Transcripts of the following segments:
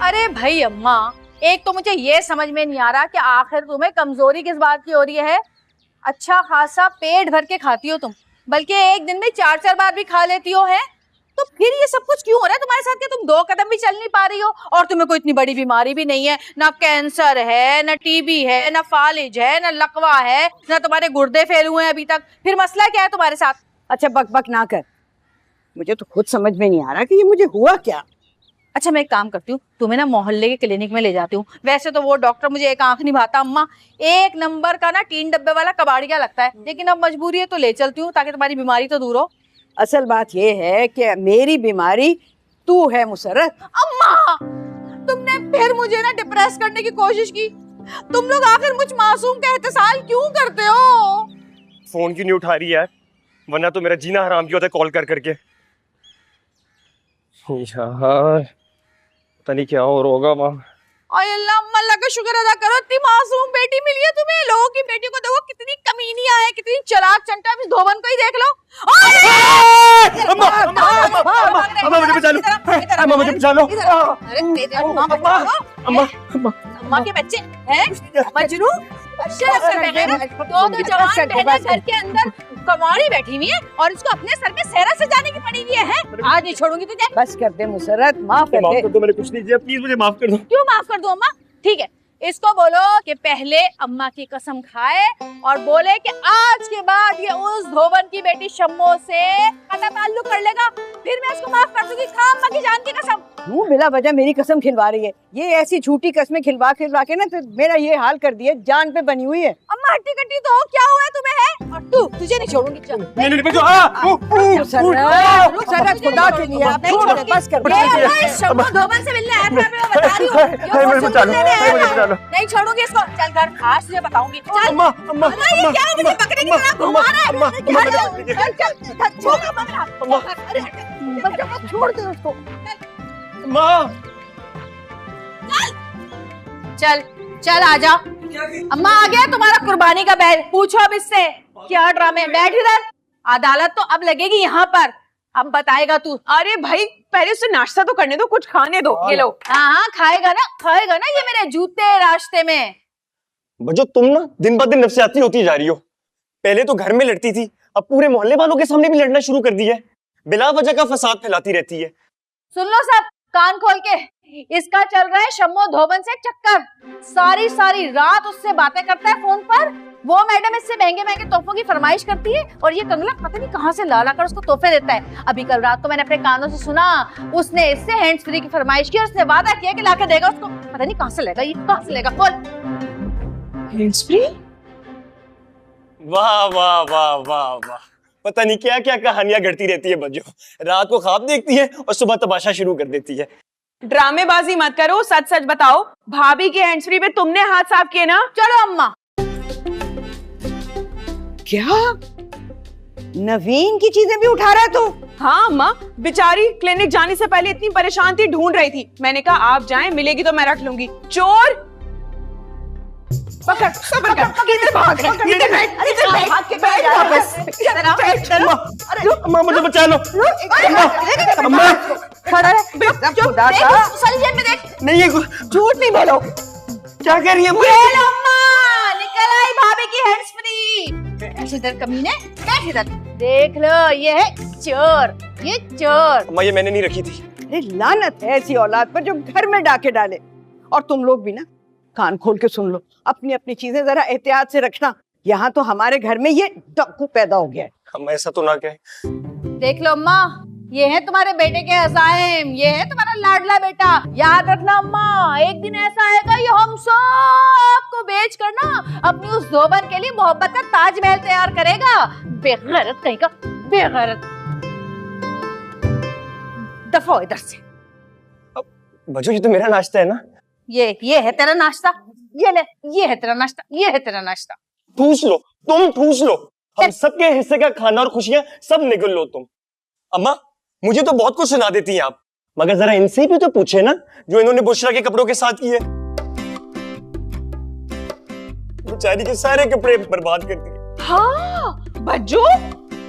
अरे भाई अम्मा, एक तो मुझे ये समझ में नहीं आ रहा कि आखिर तुम्हें कमजोरी किस बात की हो रही है। अच्छा खासा पेट भर के खाती हो तुम, बल्कि एक दिन में 4-4 बार भी खा लेती हो, है? तो फिर ये सब कुछ क्यों हो रहा है तुम्हारे साथ? कि तुम 2 कदम भी चल नहीं पा रही हो, और तुम्हें कोई इतनी बड़ी बीमारी भी नहीं है, ना कैंसर है, ना टीबी है, ना फालिज है, ना लकवा है, ना तुम्हारे गुर्दे फेल हुए हैं अभी तक। फिर मसला क्या है तुम्हारे साथ? अच्छा बक बक ना कर, मुझे तो खुद समझ में नहीं आ रहा कि ये मुझे हुआ क्या। अच्छा मैं एक काम करती हूँ, तुम्हें ना मोहल्ले के क्लिनिक में ले जाती हूँ। वैसे तो वो डॉक्टर मुझे एक आंख नहीं भाता अम्मा, 1 नंबर का ना 3 डब्बे वाला कबाड़िया लगता है, लेकिन अब मजबूरी है तो ले चलती हूँ ताकि तुम्हारी बीमारी तो दूर हो। असल बात ये है कि मेरी बीमारी तू है मुसर्रत। अम्मा, तुमने फिर मुझे ना डिप्रेस करने की कोशिश की। तुम लोग आखिर मुझ मासूम का एहतसाल क्यों करते हो? फोन क्यों नहीं उठा रही यार, वरना तो मेरा जीना हराम किया होता है कॉल कर करके। यार पता नहीं क्या हो होगा माँ। अल्लाह अल्लाह का शुक्र अदा करो, इतनी मासूम बेटी मिली है तुम्हें। लोगों की बेटियों को देखो कितनी कमीनियां है, कितनी चालाक चंटा। इस धोबन को ही देख लो। अम्मा मुझे बचा लो, अम्मा मुझे बचा लो। अम्मा के बच्चे हैं मजनू। दो जवान बहनें घर के अंदर कमाड़ी बैठी हुई है और इसको अपने सर पे सेहरा सजाने की पड़ी हुई है। आज नहीं छोड़ूंगी तुझे। बस कर दे मुसर्रत, माफ कर दे। मैंने कुछ नहीं किया, प्लीज मुझे माफ कर दो। क्यों माफ कर दो अम्मा? ठीक है, इसको बोलो कि पहले अम्मा की कसम खाए और बोले कि आज के बाद ये उस धोबन की बेटी शम्मो से कटा ताल्लुक कर लेगा, फिर मैं इसको माफ कर दूंगी। खा अम्मा की जान की कसम। तू बिला वजह मेरी कसम खिलवा रही है। ये ऐसी झूठी कसमें खिलवा खिलवा के ना तो मेरा ये हाल कर दिया, जान पे बनी हुई है। अम्मा हट्टी कट्टी तो हो, क्या हुआ है तुम्हें? है और तू, तुझे नहीं छोड़ूंगी। चल मुसर्रत खुदा के लिए आप छोड़ दे, बस कर दे। शम्मो धोबन से मिलने आया था, मैं बता रही हूँ। नहीं छोड़ूंगी इसको। चल घर, आज तुझे बताऊंगी। चल अम्मा अम्मा ये क्या है? मुझे बकरे की तरह घुमा रहा है। चल छोड़ दे उसको। चल चल आजा। अम्मा आ गया तुम्हारा कुर्बानी का बैल। पूछो अब इससे क्या ड्रामे। बैठ इधर, अदालत तो अब लगेगी यहाँ पर। अब बताएगा तू। अरे भाई पहले उससे नाश्ता तो करने दो, कुछ खाने दो। ये लो। हाँ खाएगा ना ये मेरे जूते रास्ते में। बजो तुम ना दिन ब दिन नफसियाती होती जा रही हो। पहले तो घर में लड़ती थी, अब पूरे मोहल्ले वालों के सामने भी लड़ना शुरू कर दिया है। बिला वजह का फसाद फैलाती रहती है। सुन लो सब कान खोल के, इसका चल रहा है शम्मो धोबन से चक्कर। सारी रात उससे बातें करता है फोन पर। वो मैडम इससे महंगे महंगे तोहफों की फरमाइश करती है और ये कंगला पता नहीं कहाँ से ला कर उसको तोहफे देता है। अभी कल रात को मैंने अपने कानों से सुना, उसने इससे हैंड्स फ्री की फरमाइश की और उसने वादा किया कि लाके देगा उसको। पता नहीं कहाँ से लेगा ये, कहाँ से लेगा। बोल। Hands free? वाह वाह वाह वाह वाह, पता नहीं क्या क्या कहानियां गढ़ती रहती है बजो। रात को ख्वाब देखती है और सुबह तमाशा शुरू कर देती है। ड्रामेबाजी मत करो, सच सच बताओ, भाभी के हैंड्स फ्री पे तुमने हाथ साफ किए ना? चलो अम्मा। क्या नवीन की चीजें भी उठा रहा है तू? हाँ अम्मा, बेचारी क्लिनिक जाने से पहले इतनी परेशान थी, ढूंढ रही थी। मैंने कहा आप जाएं, मिलेगी तो मैं रख लूंगी। चोर पकड़ पकड़ किधर भाग रहा है? इधर बैठ, इधर बैठ, भाग के बैठ वापस। अम्मा मुझे बचा लो। अम्मा खड़ा रह, खुदा का सलजन में देख। नहीं, ये झूठ नहीं बोलो। क्या कह रही है अम्मा? निकल आई भाभी की हैंड्स फ्री। इधर कमीने, बैठ इधर। देख लो ये है चोर, ये चोर। अम्मा ये मैंने नहीं रखी थी। अरे लानत है ऐसी औलाद पर जो घर में डाके डाले। और तुम लोग भी ना कान खोल के सुन लो, अपनी अपनी चीजें जरा एहतियात से रखना। यहाँ तो हमारे घर में ये डाकू पैदा हो गया है। अम्मा ऐसा तो ना कहे। देख लो अम्मा, ये है तुम्हारे बेटे के अज़ाइम, ये है तुम्हारा लाडला बेटा। याद रखना अम्मा, एक दिन ऐसा आएगा ये हम सबको बेच कर ना अपनी उस धोबन के लिए मोहब्बत का ताजमहल तैयार करेगा। बेगैरत कहीं का, बेगैरत। दफा इधर से। बजो ये तो मेरा नाश्ता है ना। ये है तेरा नाश्ता। ये ले, ये है तेरा नाश्ता, ये है तेरा नाश्ता। ठूस लो, तुम ठूस लो। हम सबके हिस्से का खाना और खुशियां सब निगल लो तुम। अम्मा मुझे तो बहुत कुछ सुना देती हैं आप, मगर जरा इनसे भी तो पूछे ना जो इन्होंने बुशरा के कपड़ों के साथ किए। बेचारी के सारे कपड़े बर्बाद कर दिए। हाँ बज्जू,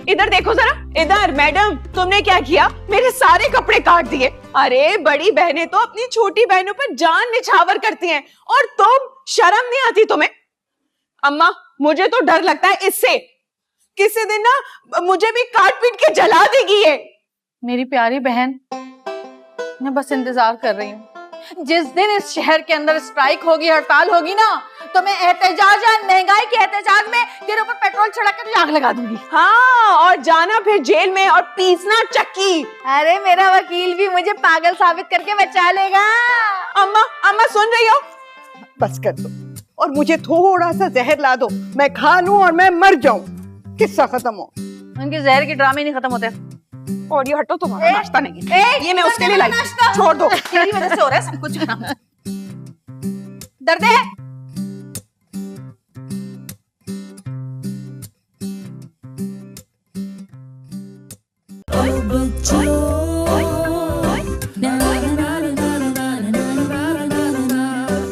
इधर देखो जरा, इधर मैडम, तुमने क्या किया? मेरे सारे कपड़े काट दिए। अरे बड़ी बहनें तो अपनी छोटी बहनों पर जान निछावर करती हैं, और तुम, शर्म नहीं आती तुम्हें? अम्मा, मुझे तो डर लगता है इससे, किसी दिन ना मुझे भी काट पीट के जला देगी ये। मेरी प्यारी बहन, मैं बस इंतजार कर रही हूँ। जिस दिन इस शहर के अंदर स्ट्राइक होगी, हड़ताल होगी ना, तो मैं एहतजाज, महंगाई के एहतजाज में तेरे ऊपर पेट्रोल छिड़क कर आग लगा दूंगी। हाँ, और जाना फिर जेल में और पीसना चक्की। अरे मेरा वकील भी मुझे पागल साबित करके बचा लेगा। अम्मा, अम्मा सुन रही हो? बस कर दो और मुझे थोड़ा सा जहर ला दो, मैं खा लूं और मैं मर जाऊं, किस्सा खत्म हो। उनके जहर के ड्रामे नहीं खत्म होते। और ये हटो, तुम्हारा नाश्ता नहीं है, ये मैं उसके लिए लाई, छोड़ दो। तेरी वजह से हो रहा है सब कुछ। दर्द है।